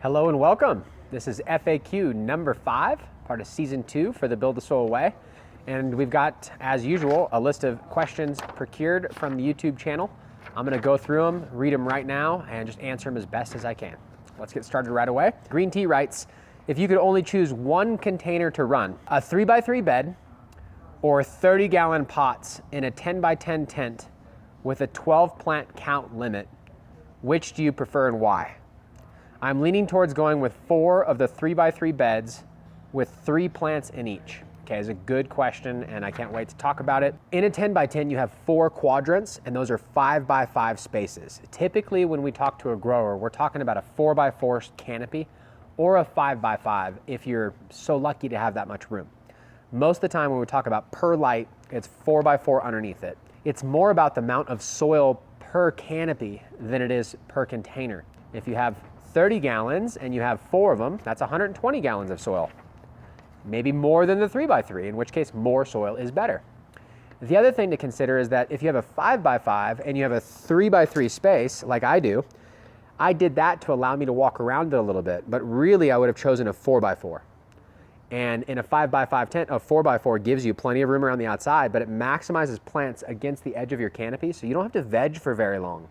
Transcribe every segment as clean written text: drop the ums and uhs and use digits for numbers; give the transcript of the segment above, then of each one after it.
Hello and welcome. This is FAQ number 5, part of season 2 for the BuildASoil way. And we've got, as usual, a list of questions procured from the YouTube channel. I'm gonna go through them, read them right now, and just answer them as best as I can. Let's get started right away. Green Tea writes, if you could only choose one container to run, a 3x3 bed or 30-gallon pots in a 10x10 tent with a 12 plant count limit, which do you prefer and why? I'm leaning towards going with 4 of the 3x3 beds with 3 plants in each. Okay, it's a good question and I can't wait to talk about it. In a 10x10, you have 4 quadrants and those are 5x5 spaces. Typically when we talk to a grower, we're talking about a 4x4 canopy or a 5x5 if you're so lucky to have that much room. Most of the time when we talk about perlite, it's 4x4 underneath it. It's more about the amount of soil per canopy than it is per container. If you have 30 gallons and you have 4 of them, that's 120 gallons of soil. Maybe more than the 3x3, in which case more soil is better. The other thing to consider is that if you have a 5x5 and you have a 3x3 space, like I do, I did that to allow me to walk around it a little bit, but really I would have chosen a 4x4. And in a 5x5 tent, a 4x4 gives you plenty of room around the outside, but it maximizes plants against the edge of your canopy, so you don't have to veg for very long.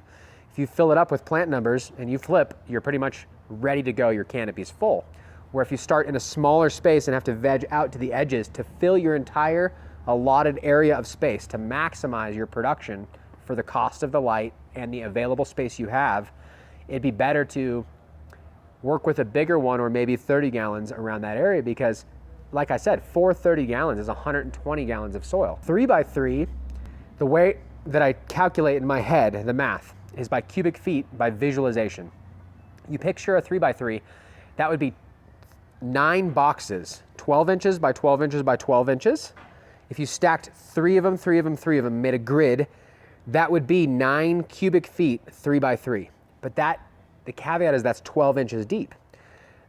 If you fill it up with plant numbers and you flip, you're pretty much ready to go, your canopy's full. Where if you start in a smaller space and have to veg out to the edges to fill your entire allotted area of space to maximize your production for the cost of the light and the available space you have, it'd be better to work with a bigger one or maybe 30 gallons around that area because, like I said, 430 gallons is 120 gallons of soil. 3x3, the way that I calculate in my head, the math, is by cubic feet by visualization. You picture a 3x3, that would be 9 boxes, 12 inches by 12 inches by 12 inches. If you stacked 3 of them, 3 of them, 3 of them, made a grid, that would be 9 cubic feet, 3x3. But the caveat is that's 12 inches deep.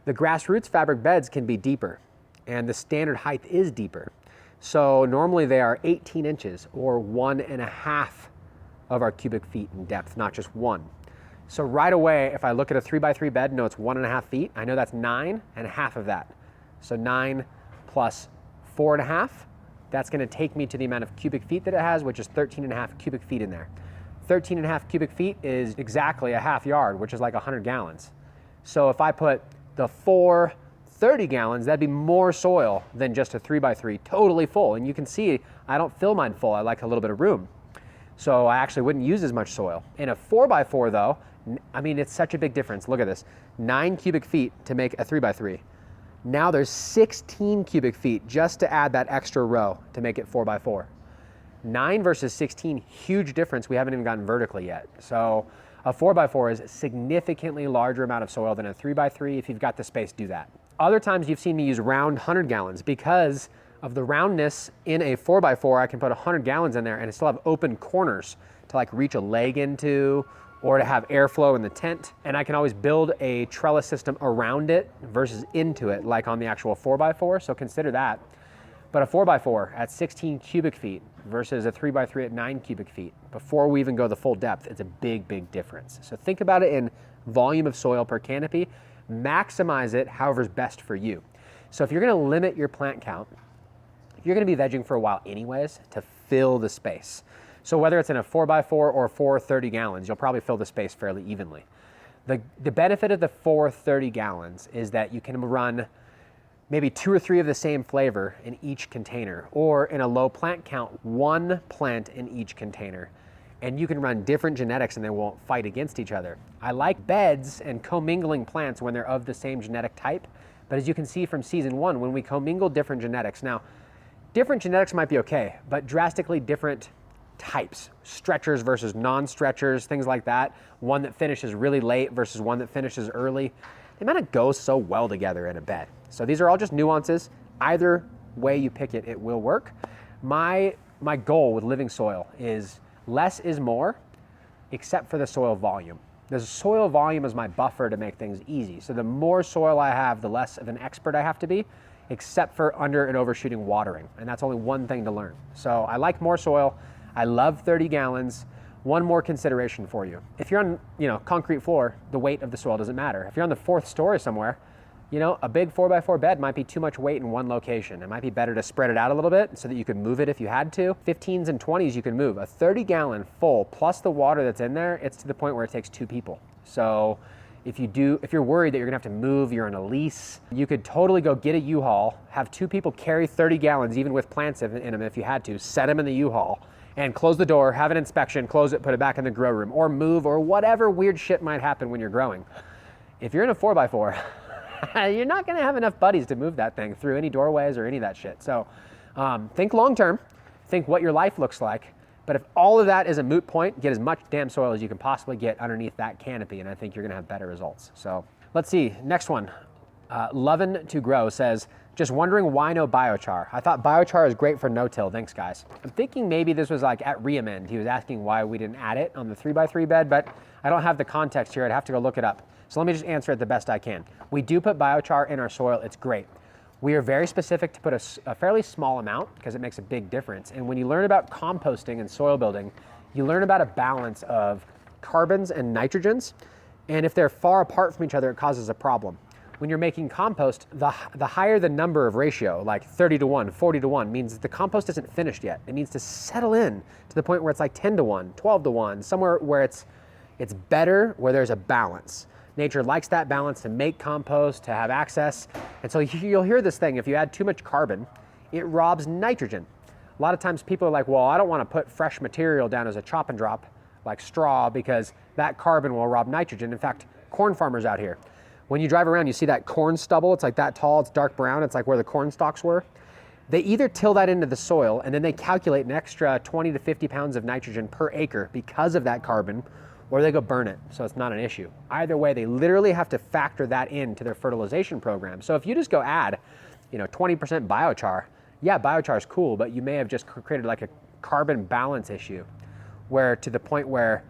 The grassroots fabric beds can be deeper, and the standard height is deeper. So normally they are 18 inches or 1.5 of our cubic feet in depth, not just 1. So right away, if I look at a 3x3 bed, no, it's 1.5 feet. I know that's 9 and half of that. So 9 plus 4.5, that's gonna take me to the amount of cubic feet that it has, which is 13.5 cubic feet in there. 13.5 cubic feet is exactly a half yard, which is like 100 gallons. So if I put the 4 30 gallons, that'd be more soil than just a 3x3, totally full. And you can see, I don't fill mine full, I like a little bit of room. So I actually wouldn't use as much soil. In a 4x4 though, I mean, it's such a big difference. Look at this, 9 cubic feet to make a 3x3. Now there's 16 cubic feet just to add that extra row to make it 4x4. 9 versus 16, huge difference. We haven't even gotten vertically yet. So a 4x4 is a significantly larger amount of soil than a 3x3. If you've got the space, do that. Other times you've seen me use round 100 gallons because of the roundness in a 4x4, I can put 100 gallons in there and I still have open corners to like reach a leg into or to have airflow in the tent. And I can always build a trellis system around it versus into it like on the actual 4x4, so consider that. But a 4x4 at 16 cubic feet versus a 3x3 at 9 cubic feet, before we even go the full depth, it's a big, big difference. So think about it in volume of soil per canopy, maximize it however's best for you. So if you're gonna limit your plant count, you're gonna be vegging for a while anyways to fill the space. So whether it's in a 4x4 or 4 30 gallons, you'll probably fill the space fairly evenly. The benefit of the 4 30 gallons is that you can run maybe 2 or 3 of the same flavor in each container, or in a low plant count, 1 plant in each container. And you can run different genetics and they won't fight against each other. I like beds and commingling plants when they're of the same genetic type, but as you can see from season 1, when we commingle different genetics, now, different genetics might be okay, but drastically different types, stretchers versus non-stretchers, things like that, one that finishes really late versus one that finishes early, they might not go so well together in a bed. So these are all just nuances. Either way you pick it, it will work. My goal with living soil is less is more, except for the soil volume. The soil volume is my buffer to make things easy. So the more soil I have, the less of an expert I have to be, except for under and overshooting watering. And that's only one thing to learn. So I like more soil. I love 30 gallons. One more consideration for you. If you're on, concrete floor, the weight of the soil doesn't matter. If you're on the 4th story somewhere, a big 4x4 bed might be too much weight in one location. It might be better to spread it out a little bit so that you could move it if you had to. 15s and 20s you can move. A 30-gallon full plus the water that's in there, it's to the point where it takes 2 people. So if you're worried that you're gonna have to move, you're on a lease, you could totally go get a U-Haul, have 2 people carry 30 gallons, even with plants in them if you had to, set them in the U-Haul, and close the door, have an inspection, close it, put it back in the grow room, or move, or whatever weird shit might happen when you're growing. If you're in a 4x4, you're not gonna have enough buddies to move that thing through any doorways or any of that shit. So think long-term, think what your life looks like, but if all of that is a moot point, get as much damn soil as you can possibly get underneath that canopy, and I think you're gonna have better results. So let's see, next one. Lovin' to Grow says, just wondering why no biochar. I thought biochar is great for no-till, thanks guys. I'm thinking maybe this was like at Reamend. He was asking why we didn't add it on the 3x3 bed, but I don't have the context here, I'd have to go look it up. So let me just answer it the best I can. We do put biochar in our soil, it's great. We are very specific to put a fairly small amount because it makes a big difference. And when you learn about composting and soil building, you learn about a balance of carbons and nitrogens. And if they're far apart from each other, it causes a problem. When you're making compost, the higher the number of ratio, like 30-1, 40-1, means that the compost isn't finished yet. It needs to settle in to the point where it's like 10-1, 12-1, somewhere where it's better, where there's a balance. Nature likes that balance to make compost, to have access. And so you'll hear this thing, if you add too much carbon, it robs nitrogen. A lot of times people are like, well, I don't want to put fresh material down as a chop and drop, like straw, because that carbon will rob nitrogen. In fact, corn farmers out here, when you drive around, you see that corn stubble, it's like that tall, it's dark brown, it's like where the corn stalks were. They either till that into the soil and then they calculate an extra 20 to 50 pounds of nitrogen per acre because of that carbon, or they go burn it, so it's not an issue. Either way, they literally have to factor that into their fertilization program. So if you just go add, 20% biochar, yeah, biochar is cool, but you may have just created like a carbon balance issue, where to the point where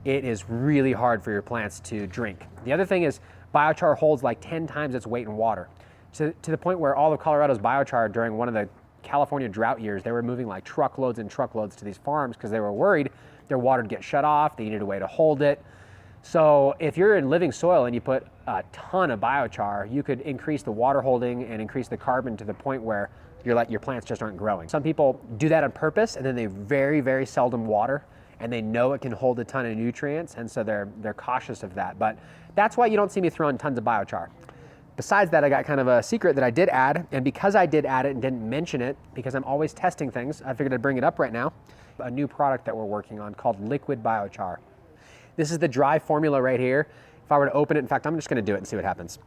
it is really hard for your plants to drink. The other thing is biochar holds like 10 times its weight in water. To the point where all of Colorado's biochar during one of the California drought years, they were moving like truckloads and truckloads to these farms because they were worried their water would get shut off, they needed a way to hold it. So if you're in living soil and you put a ton of biochar, you could increase the water holding and increase the carbon to the point where your plants just aren't growing. Some people do that on purpose and then they very, very seldom water, and they know it can hold a ton of nutrients, and so they're cautious of that. But that's why you don't see me throwing tons of biochar. Besides that, I got kind of a secret that I did add, and because I did add it and didn't mention it, because I'm always testing things, I figured I'd bring it up right now. A new product that we're working on called liquid biochar. This is the dry formula right here. If I were to open it, in fact, I'm just gonna do it and see what happens.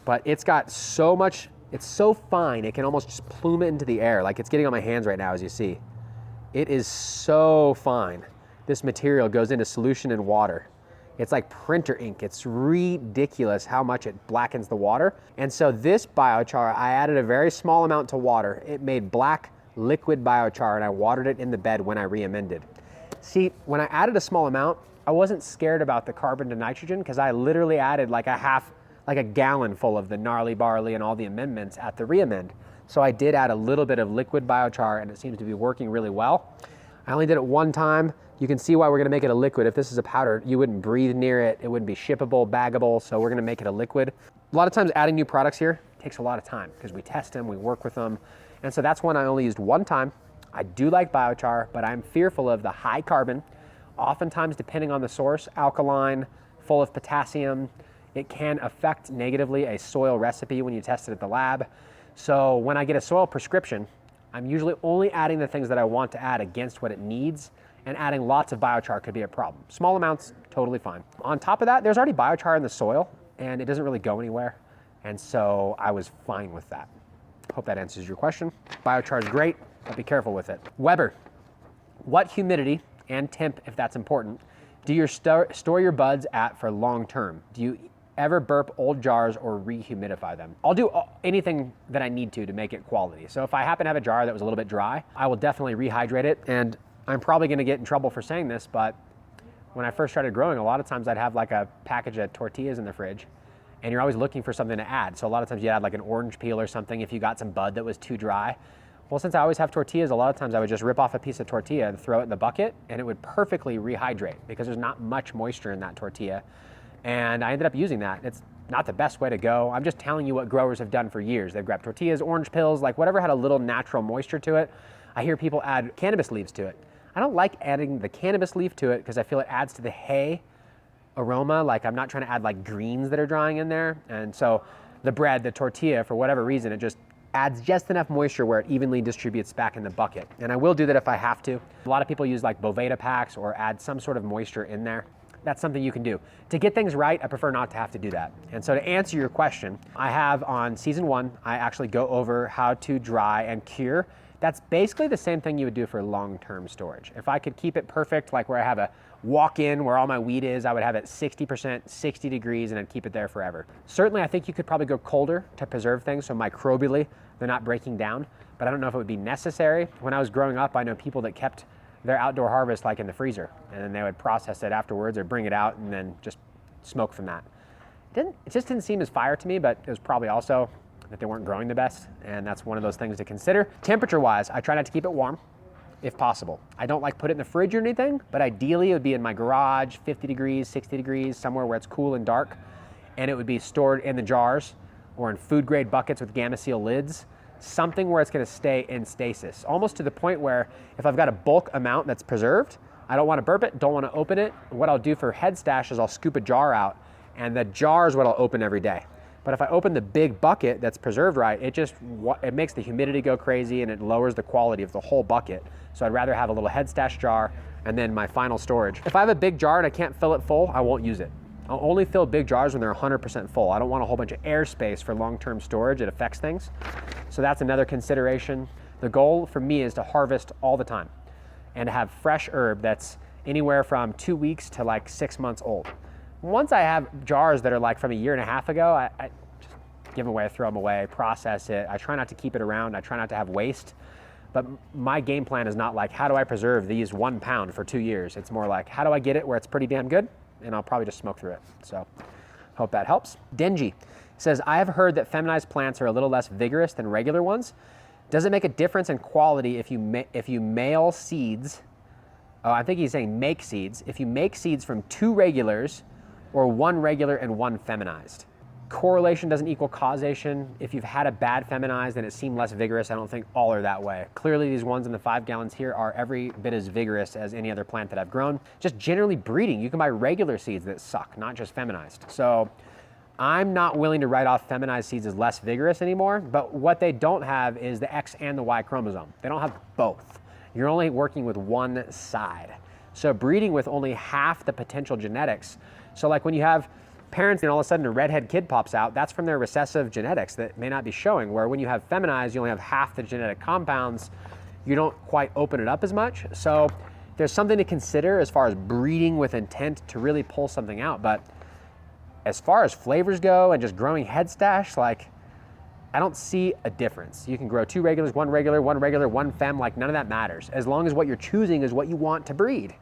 But it's got so much, it's so fine, it can almost just plume it into the air. Like it's getting on my hands right now, as you see. It is so fine. This material goes into solution in water. It's like printer ink. It's ridiculous how much it blackens the water. And so this biochar, I added a very small amount to water. It made black liquid biochar, and I watered it in the bed when I re-amended. See, when I added a small amount, I wasn't scared about the carbon to nitrogen because I literally added like a gallon full of the gnarly barley and all the amendments at the re-amend. So I did add a little bit of liquid biochar, and it seems to be working really well. I only did it one time. You can see why we're gonna make it a liquid. If this is a powder, you wouldn't breathe near it. It wouldn't be shippable, baggable, so we're gonna make it a liquid. A lot of times adding new products here takes a lot of time because we test them, we work with them. And so that's one I only used one time. I do like biochar, but I'm fearful of the high carbon. Oftentimes, depending on the source, alkaline, full of potassium, it can affect negatively a soil recipe when you test it at the lab. So when I get a soil prescription, I'm usually only adding the things that I want to add against what it needs, and adding lots of biochar could be a problem. Small amounts, totally fine. On top of that, there's already biochar in the soil, and it doesn't really go anywhere. And so I was fine with that. Hope that answers your question. Biochar is great, but be careful with it. Weber, what humidity and temp, if that's important, do you store your buds at for long term? Do you ever burp old jars or rehumidify them? I'll do anything that I need to make it quality. So if I happen to have a jar that was a little bit dry, I will definitely rehydrate it. And I'm probably gonna get in trouble for saying this, but when I first started growing, a lot of times I'd have like a package of tortillas in the fridge, and you're always looking for something to add. So a lot of times you add like an orange peel or something if you got some bud that was too dry. Well, since I always have tortillas, a lot of times I would just rip off a piece of tortilla and throw it in the bucket, and it would perfectly rehydrate because there's not much moisture in that tortilla. And I ended up using that. It's not the best way to go. I'm just telling you what growers have done for years. They've grabbed tortillas, orange pills, like whatever had a little natural moisture to it. I hear people add cannabis leaves to it. I don't like adding the cannabis leaf to it because I feel it adds to the hay aroma. Like I'm not trying to add like greens that are drying in there. And so the bread, the tortilla, for whatever reason, it just adds just enough moisture where it evenly distributes back in the bucket. And I will do that if I have to. A lot of people use like Boveda packs or add some sort of moisture in there. That's something you can do. To get things right, I prefer not to have to do that. And so to answer your question, I have on season 1, I actually go over how to dry and cure. That's basically the same thing you would do for long-term storage. If I could keep it perfect, like where I have a walk-in where all my wheat is, I would have it 60%, 60 degrees, and I'd keep it there forever. Certainly, I think you could probably go colder to preserve things, so microbially, they're not breaking down, but I don't know if it would be necessary. When I was growing up, I know people that kept their outdoor harvest like in the freezer, and then they would process it afterwards or bring it out and then just smoke from that. It just didn't seem as fire to me, but it was probably also that they weren't growing the best, and that's one of those things to consider. Temperature-wise, I try not to keep it warm, if possible. I don't like put it in the fridge or anything, but ideally it would be in my garage, 50 degrees, 60 degrees, somewhere where it's cool and dark, and it would be stored in the jars or in food-grade buckets with Gamma Seal lids, something where it's gonna stay in stasis, almost to the point where if I've got a bulk amount that's preserved, I don't wanna burp it, don't wanna open it. What I'll do for head stash is I'll scoop a jar out, and the jar is what I'll open every day. But if I open the big bucket that's preserved right, it makes the humidity go crazy and it lowers the quality of the whole bucket. So I'd rather have a little head stash jar and then my final storage. If I have a big jar and I can't fill it full, I won't use it. I'll only fill big jars when they're 100% full. I don't want a whole bunch of airspace for long-term storage. It affects things. So that's another consideration. The goal for me is to harvest all the time and to have fresh herb that's anywhere from 2 weeks to like 6 months old. Once I have jars that are like from a year and a half ago, I just give them away, throw them away, process it. I try not to keep it around. I try not to have waste. But my game plan is not like, how do I preserve these 1 pound for 2 years? It's more like, how do I get it where it's pretty damn good? And I'll probably just smoke through it. So hope that helps. Denji says, I have heard that feminized plants are a little less vigorous than regular ones. Does it make a difference in quality if you male seeds? Oh, I think he's saying make seeds. If you make seeds from 2 regulars, or 1 regular and 1 feminized. Correlation doesn't equal causation. If you've had a bad feminized and it seemed less vigorous, I don't think all are that way. Clearly these ones in the 5 gallons here are every bit as vigorous as any other plant that I've grown. Just generally breeding, you can buy regular seeds that suck, not just feminized. So I'm not willing to write off feminized seeds as less vigorous anymore, but what they don't have is the X and the Y chromosome. They don't have both. You're only working with one side. So breeding with only half the potential genetics. So like when you have parents and all of a sudden a redhead kid pops out, that's from their recessive genetics that may not be showing, where when you have feminized, you only have half the genetic compounds, you don't quite open it up as much. So there's something to consider as far as breeding with intent to really pull something out. But as far as flavors go and just growing head stash, like I don't see a difference. You can grow 2 regulars, 1 regular, 1 regular, 1 fem, like none of that matters, as long as what you're choosing is what you want to breed.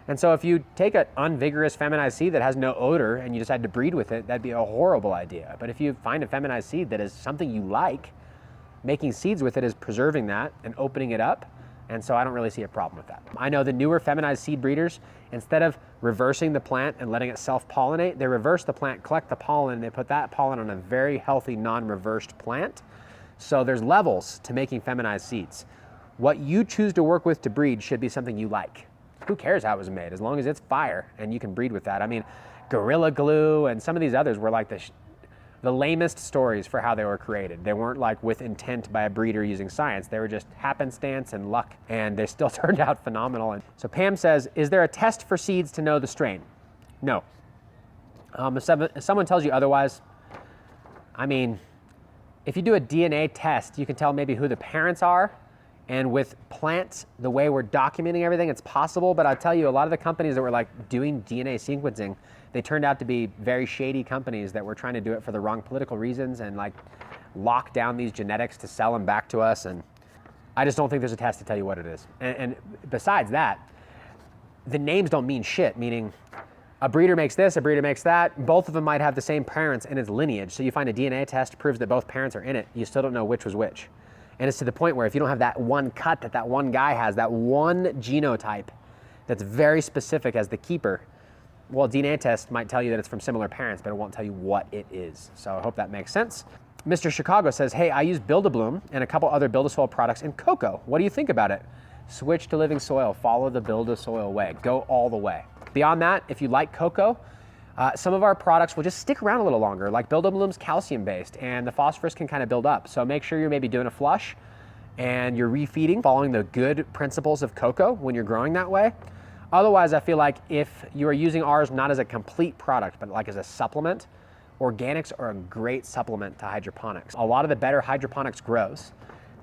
And so if you take an unvigorous feminized seed that has no odor and you decide to breed with it, that'd be a horrible idea. But if you find a feminized seed that is something you like, making seeds with it is preserving that and opening it up. And so I don't really see a problem with that. I know the newer feminized seed breeders, instead of reversing the plant and letting it self-pollinate, they reverse the plant, collect the pollen, and they put that pollen on a very healthy, non-reversed plant. So there's levels to making feminized seeds. What you choose to work with to breed should be something you like. Who cares how it was made, as long as it's fire and you can breed with that. I mean, Gorilla Glue and some of these others were like the lamest stories for how they were created. They weren't like with intent by a breeder using science. They were just happenstance and luck, and they still turned out phenomenal. And so Pam says, is there a test for seeds to know the strain? No. If someone tells you otherwise, I mean, if you do a DNA test, you can tell maybe who the parents are. And with plants, the way we're documenting everything, it's possible, but I'll tell you, a lot of the companies that were like doing DNA sequencing, they turned out to be very shady companies that were trying to do it for the wrong political reasons and like lock down these genetics to sell them back to us. And I just don't think there's a test to tell you what it is. And besides that, the names don't mean shit, meaning a breeder makes this, a breeder makes that. Both of them might have the same parents in its lineage. So you find a DNA test proves that both parents are in it. You still don't know which was which. And it's to the point where if you don't have that one cut that one guy has, that one genotype that's very specific as the keeper, well, DNA test might tell you that it's from similar parents, but it won't tell you what it is. So I hope that makes sense. Mr. Chicago says, hey, I use Build-A-Bloom and a couple other BuildASoil products in coco. What do you think about it? Switch to living soil, follow the BuildASoil way, go all the way. Beyond that, if you like coco, some of our products will just stick around a little longer, like Build-A-Bloom's calcium-based, and the phosphorus can kind of build up. So make sure you're maybe doing a flush and you're refeeding, following the good principles of coco when you're growing that way. Otherwise, I feel like if you are using ours not as a complete product, but like as a supplement, organics are a great supplement to hydroponics. A lot of the better hydroponics grows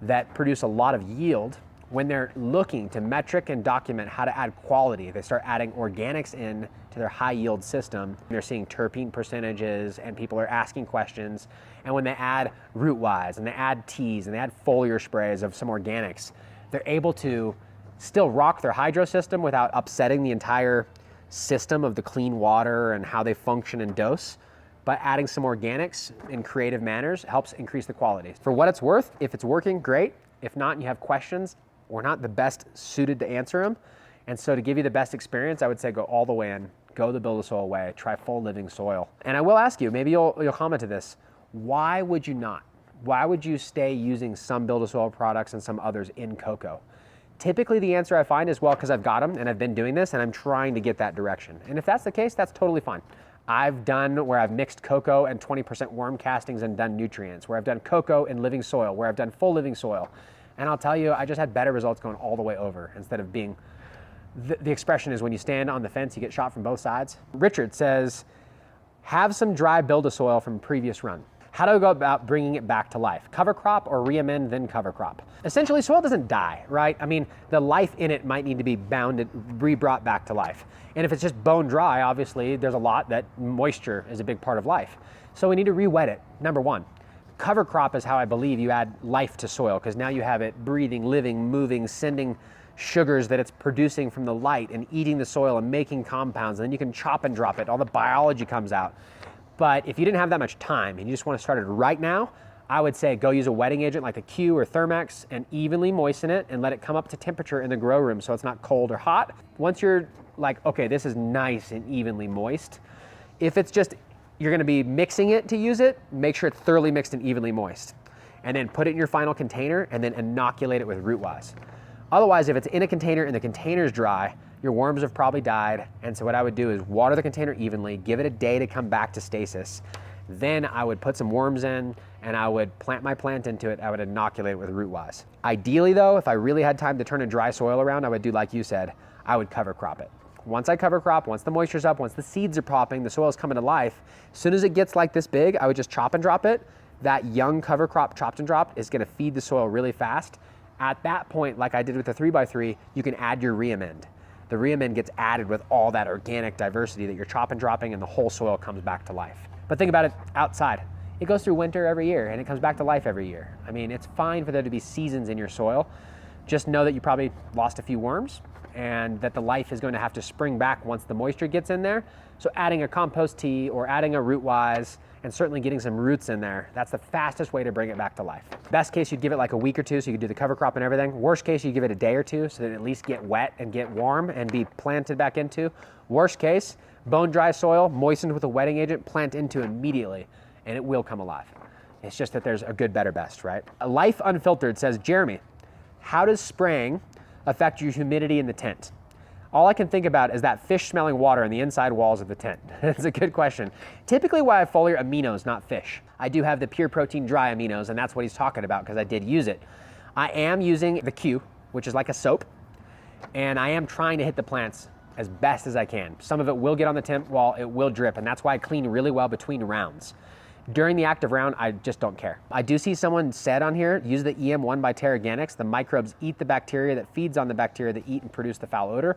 that produce a lot of yield, when they're looking to metric and document how to add quality, they start adding organics in to their high yield system. They're seeing terpene percentages and people are asking questions. And when they add root-wise and they add teas and they add foliar sprays of some organics, they're able to still rock their hydro system without upsetting the entire system of the clean water and how they function and dose. But adding some organics in creative manners helps increase the quality. For what it's worth, if it's working, great. If not and you have questions, we're not the best suited to answer them. And so to give you the best experience, I would say go all the way in, go the BuildASoil way, try full living soil. And I will ask you, maybe you'll comment to this, why would you not? Why would you stay using some BuildASoil products and some others in coco? Typically the answer I find is, well, because I've got them and I've been doing this and I'm trying to get that direction. And if that's the case, that's totally fine. I've done where I've mixed coco and 20% worm castings and done nutrients, where I've done coco and living soil, where I've done full living soil. And I'll tell you, I just had better results going all the way over instead of being, the expression is when you stand on the fence, you get shot from both sides. Richard says, have some dry BuildASoil from previous run. How do I go about bringing it back to life? Cover crop or re-amend, then cover crop? Essentially, soil doesn't die, right? I mean, the life in it might need to be re-brought back to life. And if it's just bone dry, obviously, there's a lot that moisture is a big part of life. So we need to re-wet it, number one. Cover crop is how I believe you add life to soil, because now you have it breathing, living, moving, sending sugars that it's producing from the light and eating the soil and making compounds. And then you can chop and drop it. All the biology comes out. But if you didn't have that much time and you just want to start it right now, I would say go use a wetting agent like the Q or Thermex and evenly moisten it and let it come up to temperature in the grow room so it's not cold or hot. Once you're like, okay, this is nice and evenly moist, if it's just you're going to be mixing it to use it, make sure it's thoroughly mixed and evenly moist. And then put it in your final container and then inoculate it with root-wise. Otherwise, if it's in a container and the container's dry, your worms have probably died. And so what I would do is water the container evenly, give it a day to come back to stasis. Then I would put some worms in and I would plant my plant into it. I would inoculate it with root-wise. Ideally though, if I really had time to turn a dry soil around, I would do like you said, I would cover crop it. Once I cover crop, once the moisture's up, once the seeds are popping, the soil's coming to life, as soon as it gets like this big, I would just chop and drop it. That young cover crop chopped and dropped is gonna feed the soil really fast. At that point, like I did with the 3x3, you can add your re-amend. The re-amend gets added with all that organic diversity that you're chopping and dropping and the whole soil comes back to life. But think about it outside. It goes through winter every year and it comes back to life every year. I mean, it's fine for there to be seasons in your soil. Just know that you probably lost a few worms and that the life is going to have to spring back once the moisture gets in there. So adding a compost tea or adding a root-wise and certainly getting some roots in there, that's the fastest way to bring it back to life. Best case, you'd give it like a week or two so you could do the cover crop and everything. Worst case, you give it a day or two so that it at least get wet and get warm and be planted back into. Worst case, bone dry soil, moistened with a wetting agent, plant into immediately and it will come alive. It's just that there's a good, better, best, right? Life Unfiltered says, Jeremy, how does spraying affect your humidity in the tent? All I can think about is that fish smelling water in the inside walls of the tent. It's a good question. Typically why I have foliar aminos, not fish. I do have the pure protein dry aminos and that's what he's talking about because I did use it. I am using the Q, which is like a soap, and I am trying to hit the plants as best as I can. Some of it will get on the temp wall, it will drip, and that's why I clean really well between rounds. During the active round, I just don't care. I do see someone said on here, use the EM1 by Terraganics. The microbes eat the bacteria that feeds on the bacteria that eat and produce the foul odor.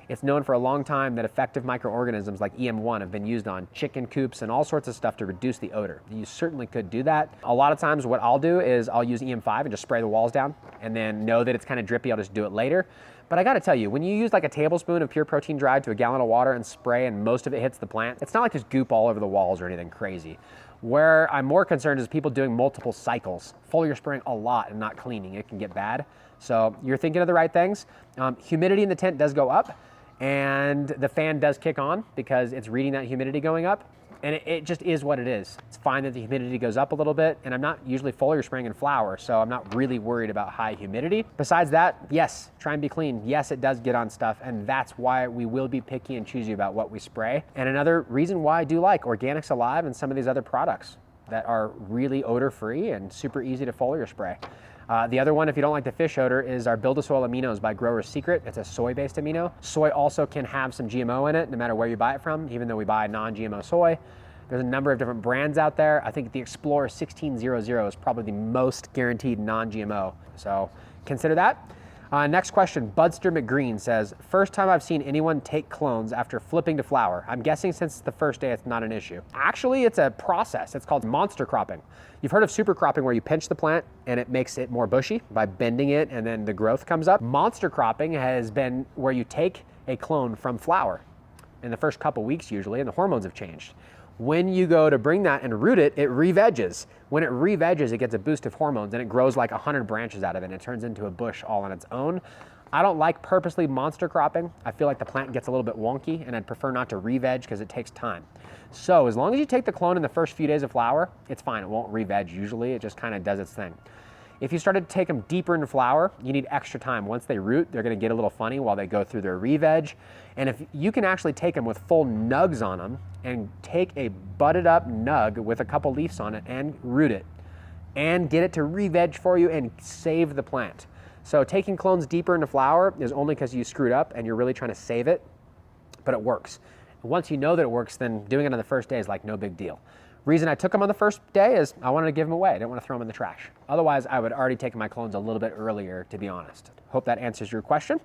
It's known for a long time that effective microorganisms like EM1 have been used on chicken coops and all sorts of stuff to reduce the odor. You certainly could do that. A lot of times what I'll do is I'll use EM5 and just spray the walls down and then know that it's kind of drippy, I'll just do it later. But I gotta tell you, when you use like a tablespoon of pure protein dried to a gallon of water and spray and most of it hits the plant, it's not like there's goop all over the walls or anything crazy. Where I'm more concerned is people doing multiple cycles. Foliar spraying a lot and not cleaning, it can get bad. So you're thinking of the right things. Humidity in the tent does go up, and the fan does kick on because it's reading that humidity going up. And it just is what it is. It's fine that the humidity goes up a little bit, and I'm not usually foliar spraying in flower, so I'm not really worried about high humidity. Besides that, yes, try and be clean. Yes, it does get on stuff, and that's why we will be picky and choosy about what we spray. And another reason why I do like Organics Alive and some of these other products that are really odor-free and super easy to foliar spray. The other one, if you don't like the fish odor, is our BuildASoil Aminos by Grower's Secret. It's a soy-based amino. Soy also can have some GMO in it, no matter where you buy it from, even though we buy non-GMO soy. There's a number of different brands out there. I think the Explorer 1600 is probably the most guaranteed non-GMO. So consider that. Next question, Budster McGreen says, first time I've seen anyone take clones after flipping to flower. I'm guessing since it's the first day, it's not an issue. Actually, it's a process. It's called monster cropping. You've heard of super cropping where you pinch the plant and it makes it more bushy by bending it and then the growth comes up. Monster cropping has been where you take a clone from flower in the first couple weeks usually, and the hormones have changed. When you go to bring that and root it, it re-veges. When it re-veges, it gets a boost of hormones and it grows like 100 branches out of it and it turns into a bush all on its own. I don't like purposely monster cropping. I feel like the plant gets a little bit wonky and I'd prefer not to re-veg because it takes time. So as long as you take the clone in the first few days of flower, it's fine. It won't re-veg usually. It just kind of does its thing. If you started to take them deeper into flower, you need extra time. Once they root, they're gonna get a little funny while they go through their re-veg. And if you can actually take them with full nugs on them and take a budded up nug with a couple leaves on it and root it and get it to re-veg for you and save the plant. So taking clones deeper into flower is only because you screwed up and you're really trying to save it, but it works. Once you know that it works, then doing it on the first day is like no big deal. Reason I took them on the first day is I wanted to give them away. I didn't want to throw them in the trash. Otherwise, I would already taken my clones a little bit earlier, to be honest. Hope that answers your question.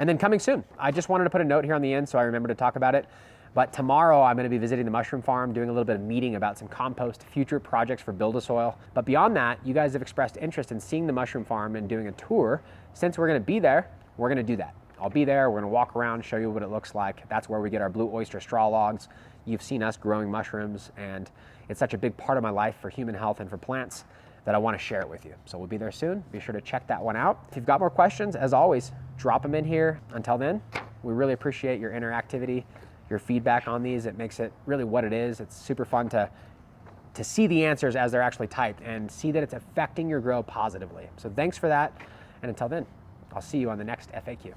And then coming soon, I just wanted to put a note here on the end so I remember to talk about it. But tomorrow I'm going to be visiting the mushroom farm, doing a little bit of meeting about some compost, future projects for BuildASoil. But beyond that, you guys have expressed interest in seeing the mushroom farm and doing a tour. Since we're going to be there, we're going to do that. I'll be there, we're going to walk around, show you what it looks like. That's where we get our blue oyster straw logs. You've seen us growing mushrooms, and it's such a big part of my life for human health and for plants that I want to share it with you. So we'll be there soon. Be sure to check that one out. If you've got more questions, as always, drop them in here. Until then, we really appreciate your interactivity, your feedback on these. It makes it really what it is. It's super fun to see the answers as they're actually typed and see that it's affecting your grow positively. So thanks for that. And until then, I'll see you on the next FAQ.